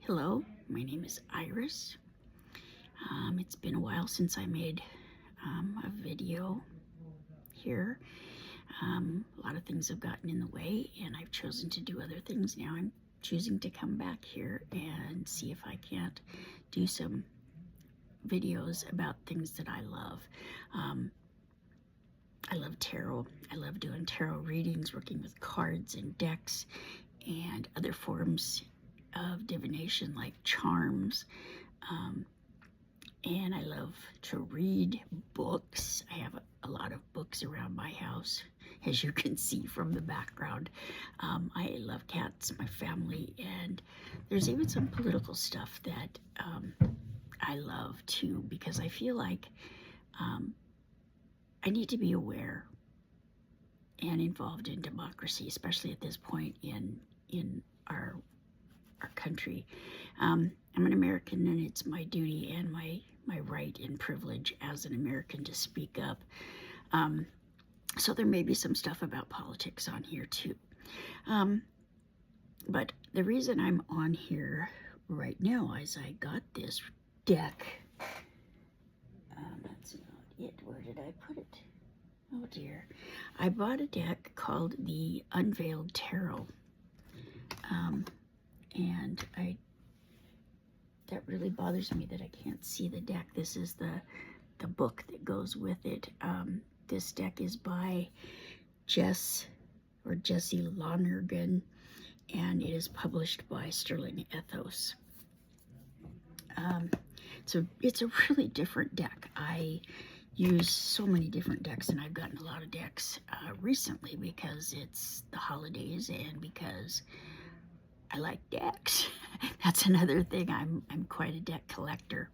Hello, my name is Iris. It's been a while since I made a video here. A lot of things have gotten in the way, and I've chosen to do other things. Now I'm choosing to come back here and see if I can't do some videos about things that I love. I love tarot. I love doing tarot readings, working with cards and decks and other forms of divination like charms. And I love to read books. I have a lot of books around my house, as you can see from the background. I love cats, my family, and there's even some political stuff that I love too, because I feel like I need to be aware and involved in democracy, especially at this point in our country. I'm an American, and it's my duty and my right and privilege as an American to speak up. So there may be some stuff about politics on here too. But the reason I'm on here right now is I got this deck. That's not it. Where did I put it? Oh dear. I bought a deck called the Unveiled Tarot. And that really bothers me that I can't see the deck. This is the book that goes with it. This deck is by Jesse Lonergan, and it is published by Sterling Ethos. So it's a really different deck. I use so many different decks, and I've gotten a lot of decks recently because it's the holidays and because I like decks. That's another thing. I'm quite a deck collector.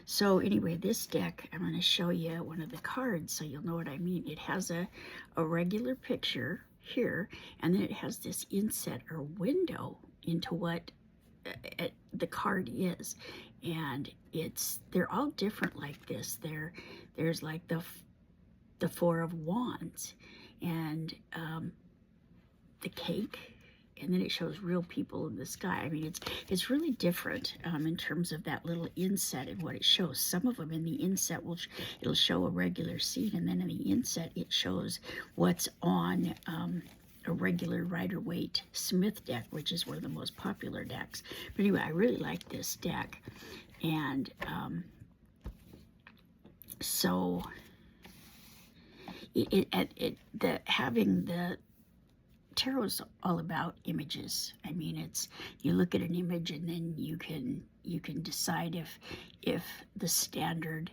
So anyway, this deck, I'm going to show you one of the cards so you'll know what I mean. It has a regular picture here, and then it has this inset or window into what the card is. And they're all different like this. There's like the Four of Wands and the cake, and then it shows real people in the sky. I mean, it's really different in terms of that little inset and what it shows. Some of them in the inset it'll show a regular scene, and then in the inset it shows what's on a regular Rider-Waite Smith deck, which is one of the most popular decks. But anyway, I really like this deck, and so having the tarot is all about images. I mean, you look at an image, and then you can decide if the standard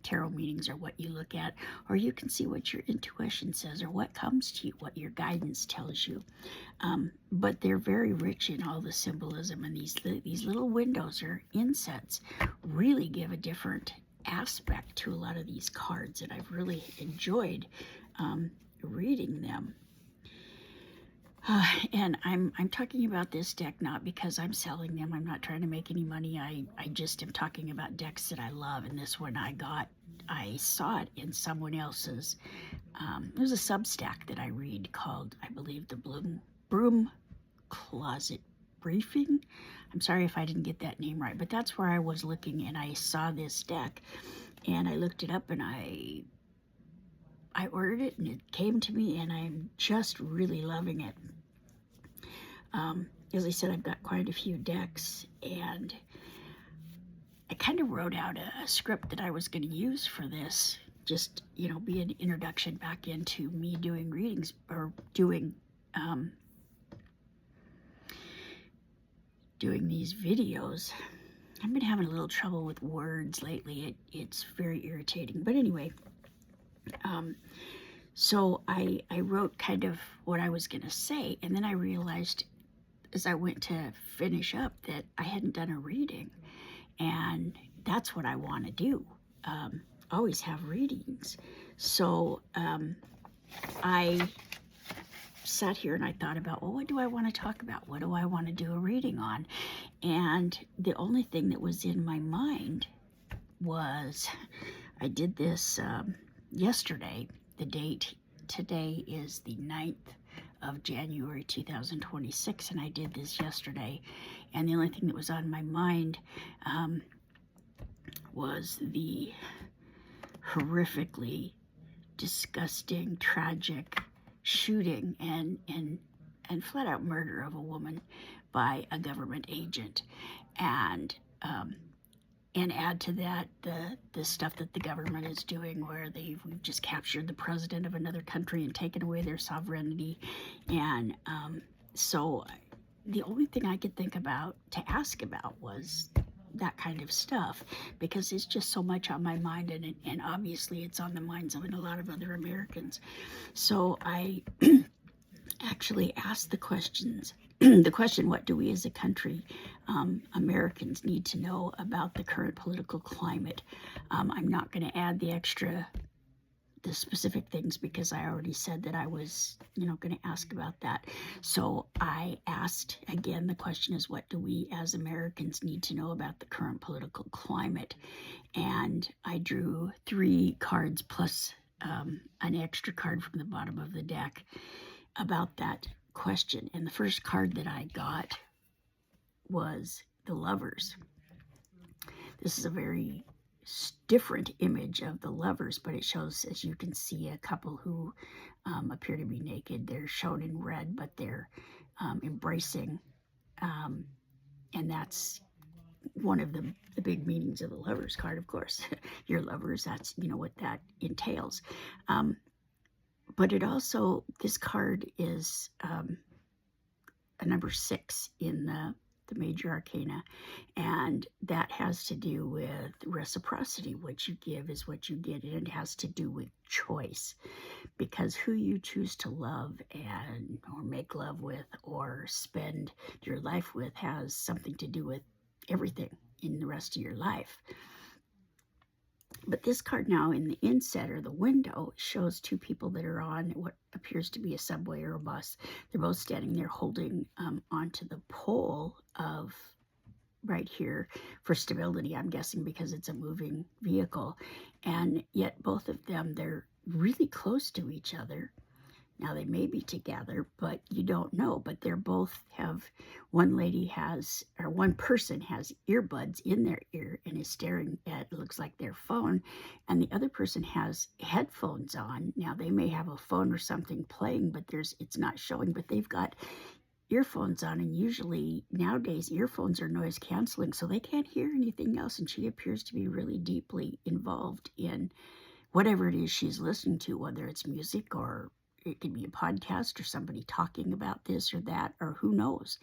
tarot meanings are what you look at, or you can see what your intuition says or what comes to you, what your guidance tells you. But they're very rich in all the symbolism, and these little windows or insets really give a different aspect to a lot of these cards, and I've really enjoyed reading them. And I'm talking about this deck not because I'm selling them. I'm not trying to make any money. I just am talking about decks that I love, and this one I saw it in someone else's. There's a Substack that I read called, I believe, the Broom Closet Briefing. I'm sorry if I didn't get that name right, but that's where I was looking, and I saw this deck, and I looked it up, and I ordered it, and it came to me, and I'm just really loving it. As I said, I've got quite a few decks, and I kind of wrote out a script that I was going to use for this, just, be an introduction back into me doing readings or doing these videos. I've been having a little trouble with words lately. It's very irritating. But anyway, so I wrote kind of what I was going to say, and then I realized as I went to finish up that I hadn't done a reading, and that's what I want to do. Always have readings. So I sat here and I thought about, well, what do I want to talk about? What do I want to do a reading on? And the only thing that was in my mind was, I did this yesterday. The date today is the 9th of January 2026, and I did this yesterday. And the only thing that was on my mind was the horrifically disgusting, tragic shooting and flat out murder of a woman by a government agent. And and add to that the stuff that the government is doing, where we've just captured the president of another country and taken away their sovereignty. And so the only thing I could think about to ask about was that kind of stuff, because it's just so much on my mind, and obviously it's on the minds of a lot of other Americans. So I actually asked the questions. The question, what do we as a country, Americans, need to know about the current political climate? I'm not going to add the specific things, because I already said that I was, going to ask about that. So I asked, again, the question is, what do we as Americans need to know about the current political climate? And I drew 3 cards plus an extra card from the bottom of the deck about that question. And the first card that I got was the Lovers. This is a very different image of the Lovers, but it shows, as you can see, a couple who appear to be naked. They're shown in red, but they're embracing, and that's one of the big meanings of the Lovers card, of course. Your lovers, that's what that entails. But it also, this card is a number 6 in the major arcana, and that has to do with reciprocity. What you give is what you get, and it has to do with choice, because who you choose to love or make love with or spend your life with has something to do with everything in the rest of your life. But this card now in the inset, or the window, shows 2 people that are on what appears to be a subway or a bus. They're both standing there holding onto the pole of right here for stability, I'm guessing, because it's a moving vehicle. And yet both of them, they're really close to each other. Now they may be together, but you don't know. But they're both one person has earbuds in their ear and is staring at, it looks like, their phone, and the other person has headphones on. Now they may have a phone or something playing, but it's not showing, but they've got earphones on, and usually nowadays earphones are noise canceling, so they can't hear anything else. And she appears to be really deeply involved in whatever it is she's listening to, whether it's music, or it could be a podcast, or somebody talking about this or that, or who knows.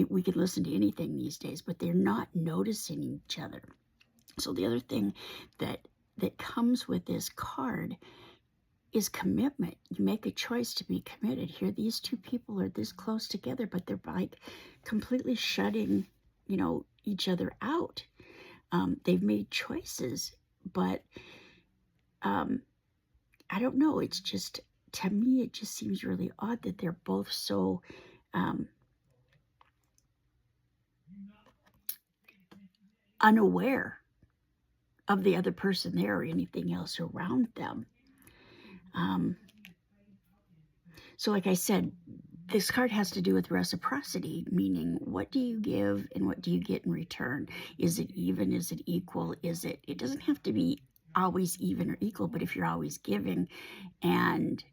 We can listen to anything these days, but they're not noticing each other. So the other thing that comes with this card is commitment. You make a choice to be committed. Here, these 2 people are this close together, but they're like completely shutting, each other out. They've made choices, but I don't know. It's just, to me, it just seems really odd that they're both so unaware of the other person there or anything else around them. So like I said, this card has to do with reciprocity, meaning what do you give and what do you get in return? Is it even? Is it equal? It doesn't have to be always even or equal, but if you're always giving and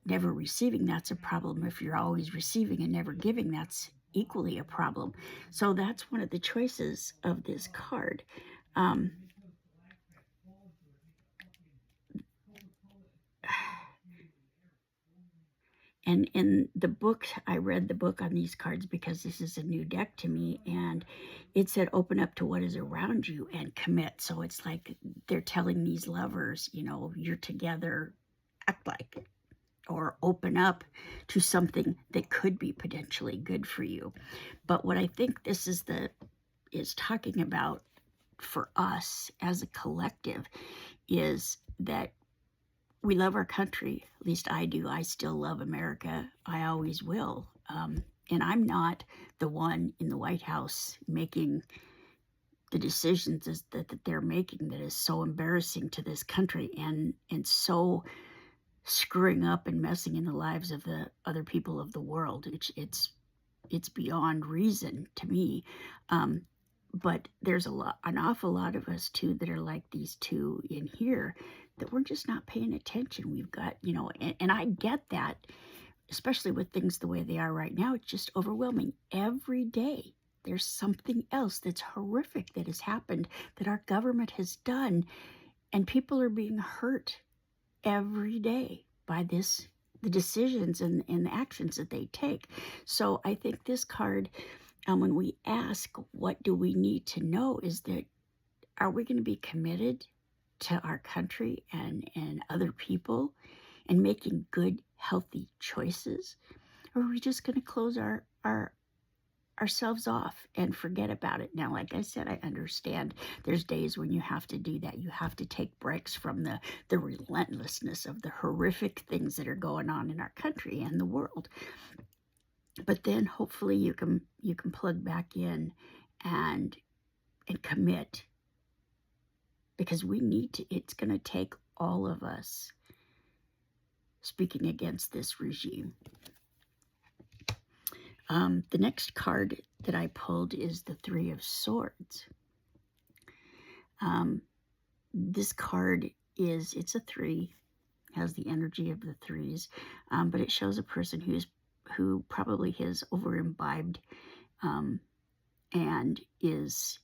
never receiving, that's a problem. If you're always receiving and never giving, that's equally a problem. So that's one of the choices of this card. And in the book, I read the book on these cards because this is a new deck to me, and it said open up to what is around you and commit. So it's like they're telling these lovers, you're together, act like it, or open up to something that could be potentially good for you. But what I think this is talking about for us as a collective is that we love our country. At least I do. I still love America. I always will. And I'm not the one in the White House making the decisions that they're making that is so embarrassing to this country and so screwing up and messing in the lives of the other people of the world. It's beyond reason to me. But there's an awful lot of us too that are like these two in here, that we're just not paying attention. We've got, and I get that, especially with things the way they are right now. It's just overwhelming. Every day there's something else that's horrific that has happened, that our government has done, and people are being hurt every day by the decisions and the actions that they take. So I think this card, when we ask what do we need to know, is that, are we going to be committed to our country and other people and making good, healthy choices? Or are we just going to close ourselves off and forget about it? Now, like I said, I understand there's days when you have to do that. You have to take breaks from the relentlessness of the horrific things that are going on in our country and the world. But then hopefully you can plug back in and commit, because we need to. It's going to take all of us speaking against this regime. The next card that I pulled is the Three of Swords. This card it's a 3, has the energy of the threes, but it shows a person who probably has over-imbibed and is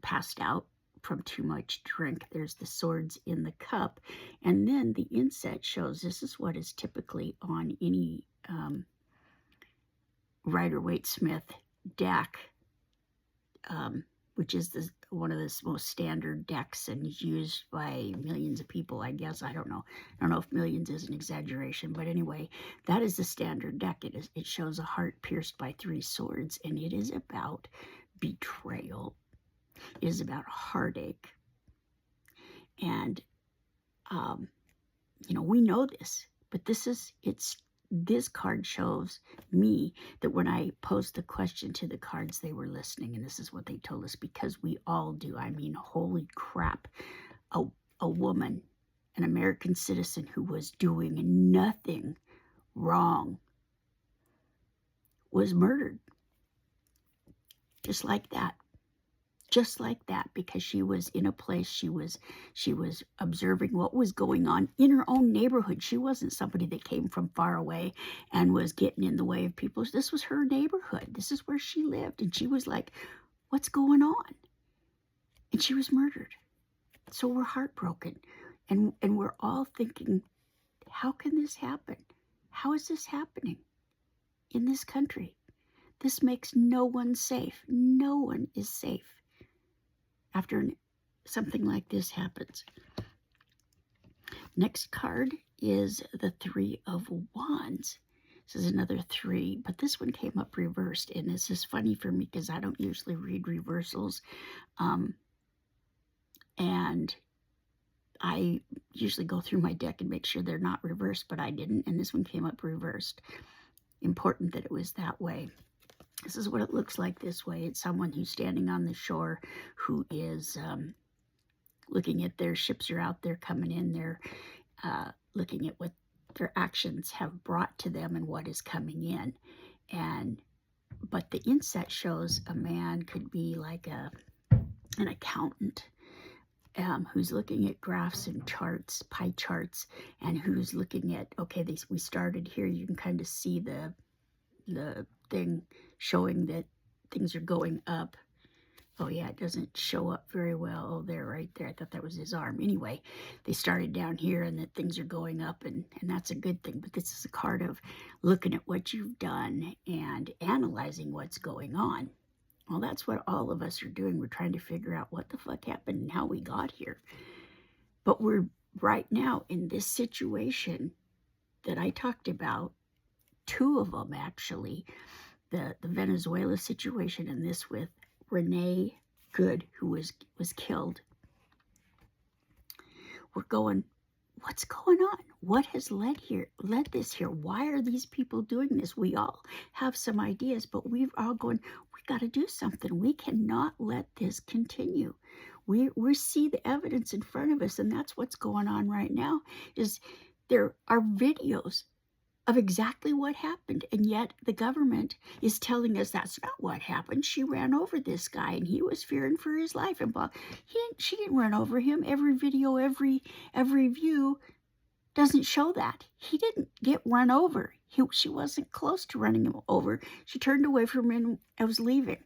passed out from too much drink. There's the swords in the cup, and then the inset shows this is what is typically on any Rider-Waite-Smith deck, which is one of the most standard decks and is used by millions of people, I guess. I don't know if millions is an exaggeration, but anyway, that is the standard deck. It shows a heart pierced by 3 swords, and it is about betrayal. It is about heartache. And we know this, but this card shows me that when I posed the question to the cards, they were listening, and this is what they told us, because we all do. I mean, holy crap, a woman, an American citizen who was doing nothing wrong, was murdered. Just like that. Just like that, because she was in a place, she was observing what was going on in her own neighborhood. She wasn't somebody that came from far away and was getting in the way of people. This was her neighborhood. This is where she lived, and she was like, what's going on? And she was murdered. So we're heartbroken, and we're all thinking, how can this happen? How is this happening in this country? This makes no one safe. No one is safe after something like this happens. Next card is the Three of Wands. This is another 3, but this one came up reversed, and this is funny for me because I don't usually read reversals, and I usually go through my deck and make sure they're not reversed, but I didn't, and this one came up reversed. Important that it was that way. This is what it looks like this way. It's someone who's standing on the shore, who is looking at their ships are out there coming in. They're looking at what their actions have brought to them and what is coming in. But the inset shows a man, could be like an accountant, who's looking at graphs and charts, pie charts, and who's looking at, okay, we started here. You can kind of see the thing showing that things are going up. Oh yeah, it doesn't show up very well. Oh, there, right there. I thought that was his arm. Anyway, they started down here, and that things are going up, and that's a good thing. But this is a card of looking at what you've done and analyzing what's going on. Well, that's what all of us are doing. We're trying to figure out what the fuck happened and how we got here. But we're right now in this situation that I talked about, 2 of them actually, the Venezuela situation, and this with Renee Good, who was killed. We're going, what's going on? What has led this here? Why are these people doing this? We all have some ideas, but we've all going, we got to do something. We cannot let this continue. We see the evidence in front of us, and that's what's going on right now, is There are videos of exactly what happened, and yet the government is telling us that's not what happened. She ran over this guy, and he was fearing for his life. And she didn't run over him. Every video, every view doesn't show that. He didn't get run over. She wasn't close to running him over. She turned away from him and was leaving.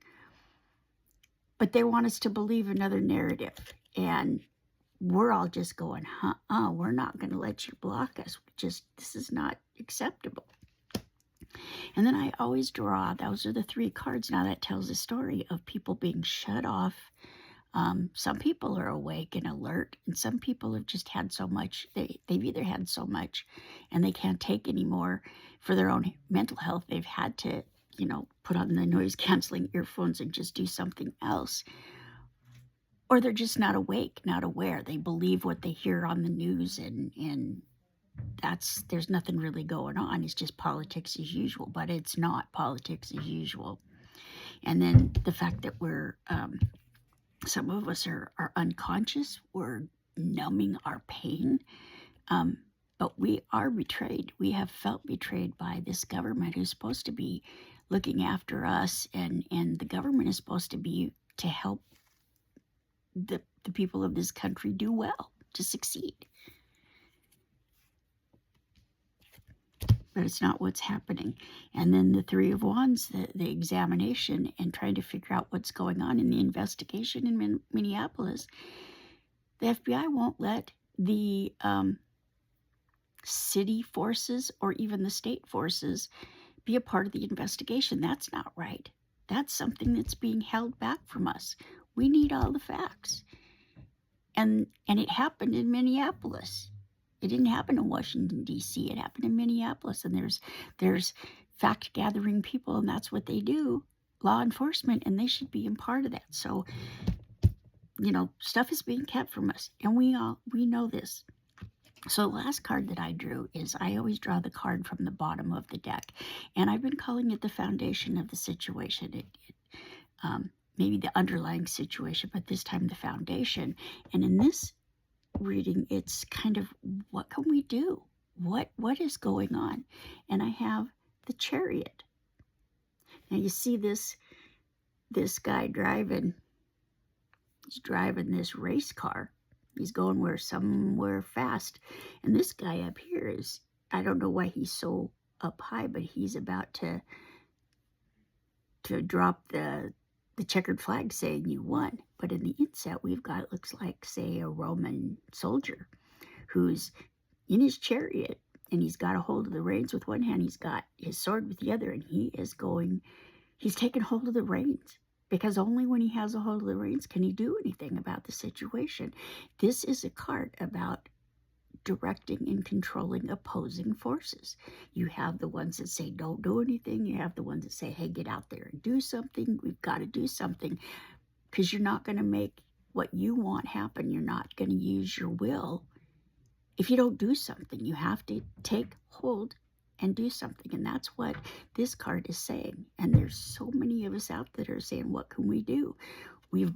But they want us to believe another narrative, and we're all just going, we're not going to let you block us. This is not acceptable. And then I always draw, those are the 3 cards. Now that tells a story of people being shut off. Some people are awake and alert, and some people have just had so much. They've either had so much and they can't take anymore for their own mental health. They've had to, put on the noise canceling earphones and just do something else. Or they're just not awake, not aware. They believe what they hear on the news, and there's nothing really going on. It's just politics as usual, but it's not politics as usual. And then the fact that we're, some of us are unconscious, we're numbing our pain, but we are betrayed. We have felt betrayed by this government who's supposed to be looking after us, and the government is supposed to be to help the people of this country do well, to succeed. But it's not what's happening. And then the 3 of Wands, the examination and trying to figure out what's going on in the investigation in Minneapolis. The FBI won't let the city forces or even the state forces be a part of the investigation. That's not right. That's something that's being held back from us. We need all the facts. And it happened in Minneapolis. It didn't happen in Washington, D.C. It happened in Minneapolis. And there's fact-gathering people, and that's what they do, law enforcement, and they should be a part of that. So, stuff is being kept from us, and we know this. So the last card that I drew is, I always draw the card from the bottom of the deck, and I've been calling it the foundation of the situation. Maybe the underlying situation, but this time the foundation. And in this reading, it's kind of, what can we do? What is going on? And I have the Chariot. Now you see this guy driving. He's driving this race car. He's going somewhere fast. And this guy up here is, I don't know why he's so up high, but he's about to drop the checkered flag saying you won. But in the inset, we've got, it looks like, say, a Roman soldier who's in his chariot, and he's got a hold of the reins with one hand, he's got his sword with the other, and he's taken hold of the reins, because only when he has a hold of the reins can he do anything about the situation. This is a card about directing and controlling opposing forces. You have the ones that say don't do anything. You have the ones that say, hey, get out there and do something. We've got to do something, because you're not going to make what you want happen. You're not going to use your will if you don't do something. You have to take hold and do something, and that's what this card is saying. And there's so many of us out that are saying, what can we do? We've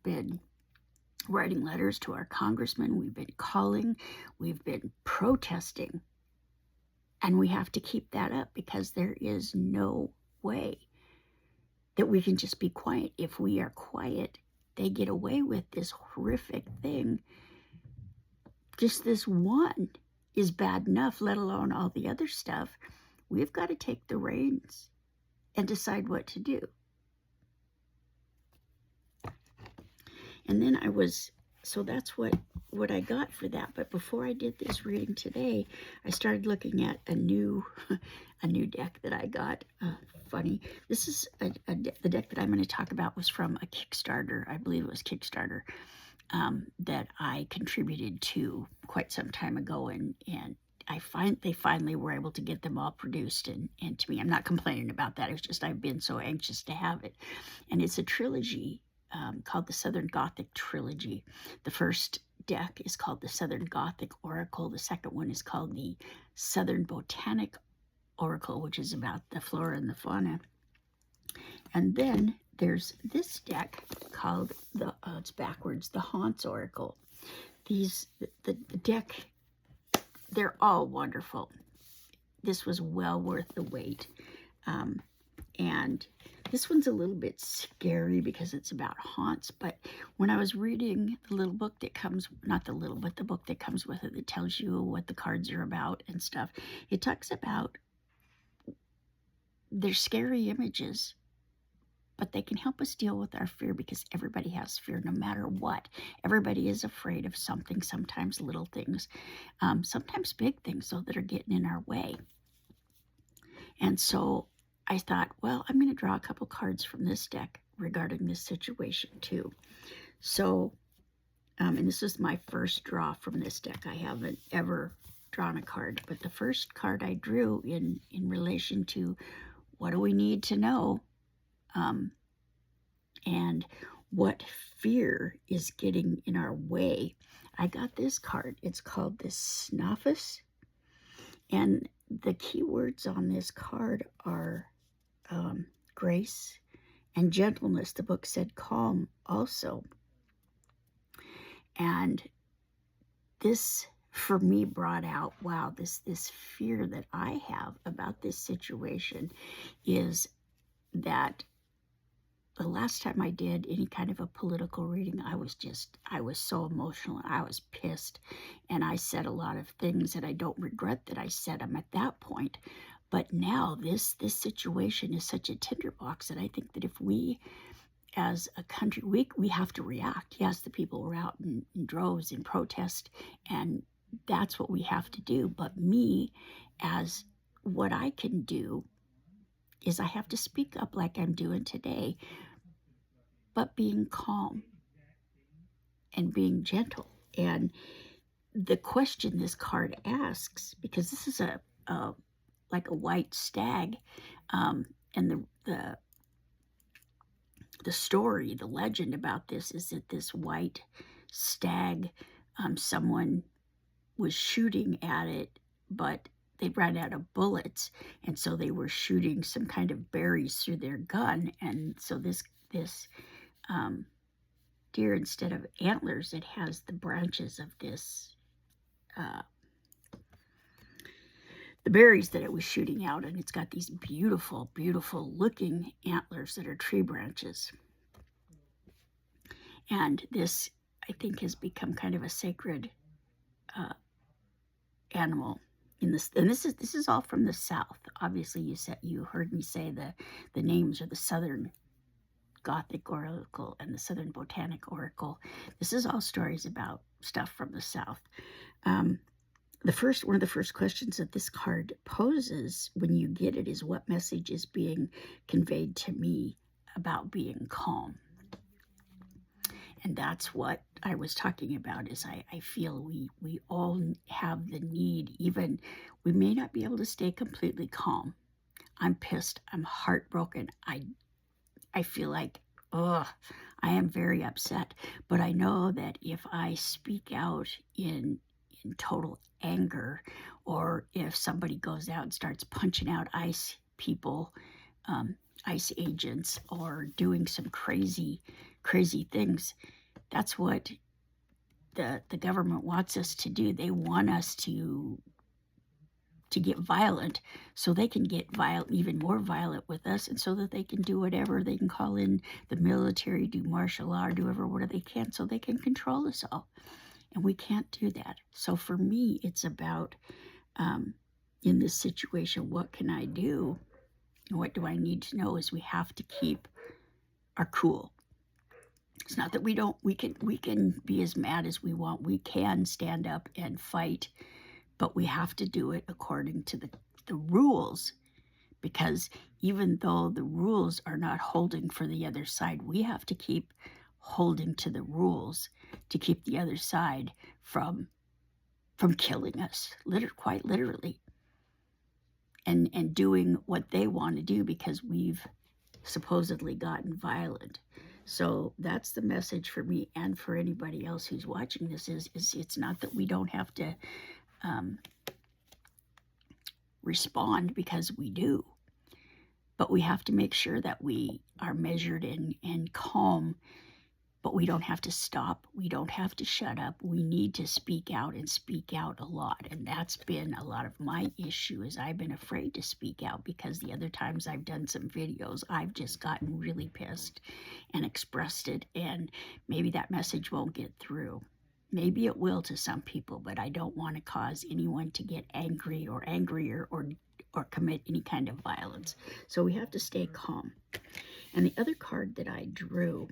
been writing letters to our congressman, we've been calling, we've been protesting, and we have to keep that up, because there is no way that we can just be quiet. If we are quiet, they get away with this horrific thing. Just this one is bad enough, let alone all the other stuff. We've got to take the reins and decide what to do. And then so that's what I got for that. But before I did this reading today, I started looking at a new deck that I got. Funny. This is the deck that I'm going to talk about was from a Kickstarter. I believe it was Kickstarter that I contributed to quite some time ago, and they finally were able to get them all produced and to me. I'm not complaining about that. It's just I've been so anxious to have it. And it's a trilogy called the Southern Gothic Trilogy. The first deck is called the Southern Gothic Oracle. The second one is called the Southern Botanic Oracle, which is about the flora and the fauna. And then there's this deck called it's backwards, the Haunts Oracle. The deck they're all wonderful. This was well worth the wait. And this one's a little bit scary because it's about haunts. But when I was reading the little book that comes, not the little, but the book that comes with it that tells you what the cards are about and stuff, it talks about they're scary images, but they can help us deal with our fear because everybody has fear no matter what. Everybody is afraid of something, sometimes little things, sometimes big things, though, that are getting in our way. And so I thought, well, I'm going to draw a couple cards from this deck regarding this situation too. So, and this is my first draw from this deck. I haven't ever drawn a card, but the first card I drew in relation to what do we need to know, and what fear is getting in our way. I got this card. It's called the Snuffus, and the key words on this card are grace and gentleness. The book said calm also. And this, for me, brought out, wow, this fear that I have about this situation is that the last time I did any kind of a political reading, I was so emotional. I was pissed, and I said a lot of things that I don't regret that I said them at that point. But now this situation is such a tinderbox that I think that if we, as a country, we have to react. Yes, the people were out in droves in protest, and that's what we have to do. But me, as what I can do, is I have to speak up like I'm doing today, but being calm and being gentle. And the question this card asks, because this is a like a white stag, and the story, the legend about this is that this white stag, someone was shooting at it, but they ran out of bullets, and so they were shooting some kind of berries through their gun, and so this deer, instead of antlers, it has the branches of this the berries that it was shooting out, and it's got these beautiful, beautiful looking antlers that are tree branches. And this, I think, has become kind of a sacred animal in this. And this is all from the South. Obviously, you heard me say the names are the Southern Gothic Oracle and the Southern Botanic Oracle. This is all stories about stuff from the South. One of the first questions that this card poses when you get it is, what message is being conveyed to me about being calm? And that's what I was talking about, is I feel we all have the need, even we may not be able to stay completely calm. I'm pissed. I'm heartbroken. I feel like, I am very upset. But I know that if I speak out in total anger, or if somebody goes out and starts punching out ICE people, ICE agents, or doing some crazy things, that's what the government wants us to do. They want us to get violent, so they can get even more violent with us, and so that they can do whatever. They can call in the military, do martial law, or do whatever they can, so they can control us all. And we can't do that. So for me, it's about, in this situation, what can I do? And what do I need to know is we have to keep our cool. It's not that we can be as mad as we want. We can stand up and fight, but we have to do it according to the rules, because even though the rules are not holding for the other side, we have to keep holding to the rules to keep the other side from killing us, quite literally, and doing what they want to do because we've supposedly gotten violent. So that's the message for me and for anybody else who's watching this, is it's not that we don't have to respond, because we do, but we have to make sure that we are measured and calm But we don't have to stop. We don't have to shut up. We need to speak out and speak out a lot. And that's been a lot of my issue is I've been afraid to speak out because the other times I've done some videos, I've just gotten really pissed and expressed it. And maybe that message won't get through. Maybe it will to some people, but I don't want to cause anyone to get angry or angrier or commit any kind of violence. So we have to stay calm. And the other card that I drew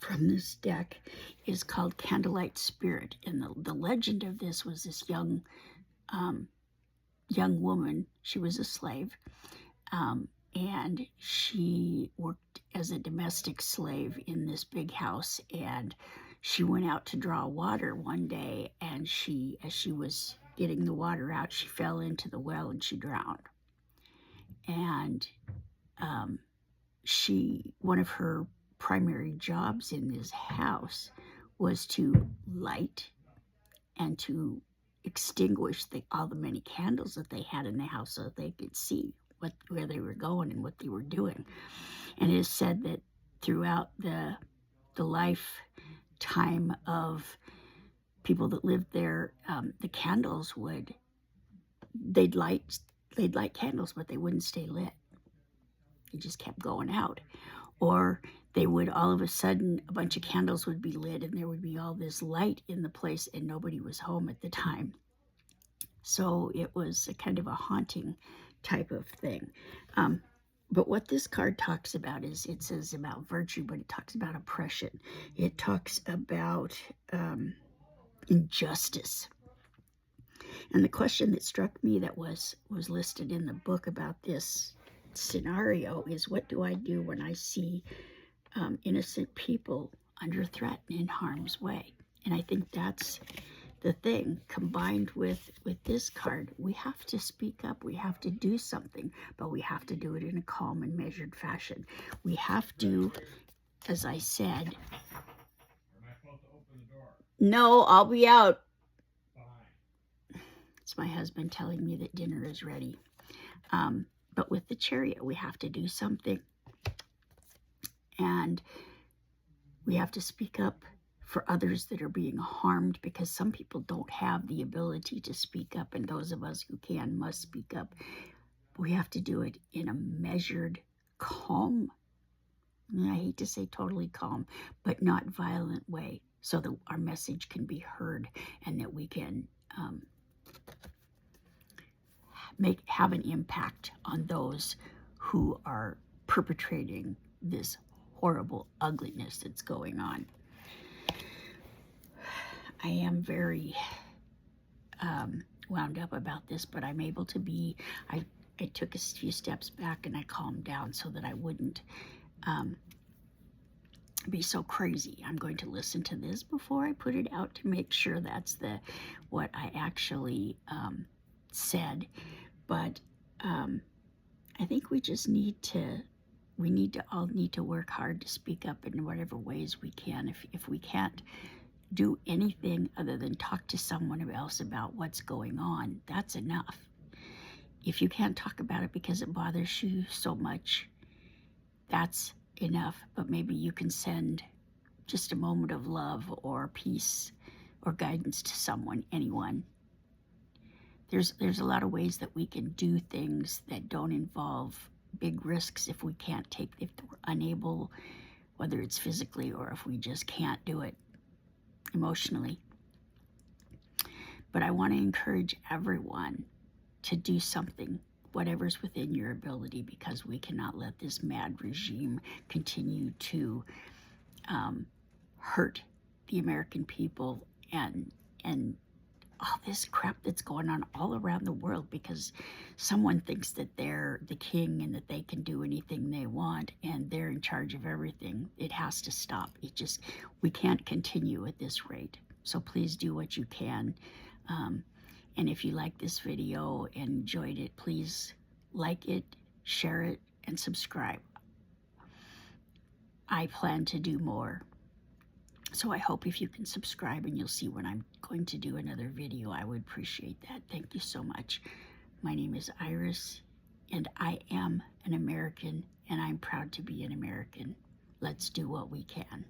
from this deck is called Candlelight Spirit. And the legend of this was this young woman. She was a slave, and she worked as a domestic slave in this big house. And she went out to draw water one day, and as she was getting the water out, she fell into the well and she drowned. And one of her primary jobs in this house was to light and to extinguish all the many candles that they had in the house so that they could see where they were going and what they were doing. And it is said that throughout the lifetime of people that lived there, the candles they'd light candles, but they wouldn't stay lit. They just kept going out. Or they would, all of a sudden, a bunch of candles would be lit and there would be all this light in the place and nobody was home at the time. So it was a kind of a haunting type of thing. But what this card talks about is, it says about virtue, but it talks about oppression. It talks about injustice. And the question that struck me that was listed in the book about this scenario is, what do I do when I see innocent people under threat and in harm's way? And I think that's the thing. Combined with this card, we have to speak up. We have to do something, but we have to do it in a calm and measured fashion. We have to, as I said, Am I supposed to open the door? No, I'll be out. Fine. It's my husband telling me that dinner is ready. But with the Chariot, we have to do something. And we have to speak up for others that are being harmed, because some people don't have the ability to speak up, and those of us who can must speak up. We have to do it in a measured, calm, I hate to say totally calm, but not violent way, so that our message can be heard and that we can have an impact on those who are perpetrating this horrible ugliness that's going on. I am very wound up about this, but I'm able to be, I took a few steps back and I calmed down so that I wouldn't be so crazy. I'm going to listen to this before I put it out to make sure that's what I actually said. But I think we just all need to work hard to speak up in whatever ways we can. If we can't do anything other than talk to someone else about what's going on, that's enough. If you can't talk about it because it bothers you so much, that's enough. But maybe you can send just a moment of love or peace or guidance to someone, anyone. There's a lot of ways that we can do things that don't involve big risks if we're unable, whether it's physically or if we just can't do it emotionally. But I want to encourage everyone to do something, whatever's within your ability, because we cannot let this mad regime continue to hurt the American people and all this crap that's going on all around the world because someone thinks that they're the king and that they can do anything they want and they're in charge of everything. It has to stop. We can't continue at this rate. So please do what you can. And if you like this video and enjoyed it, please like it, share it, and subscribe. I plan to do more. So I hope if you can subscribe and you'll see when I'm going to do another video, I would appreciate that. Thank you so much. My name is Iris, and I am an American, and I'm proud to be an American. Let's do what we can.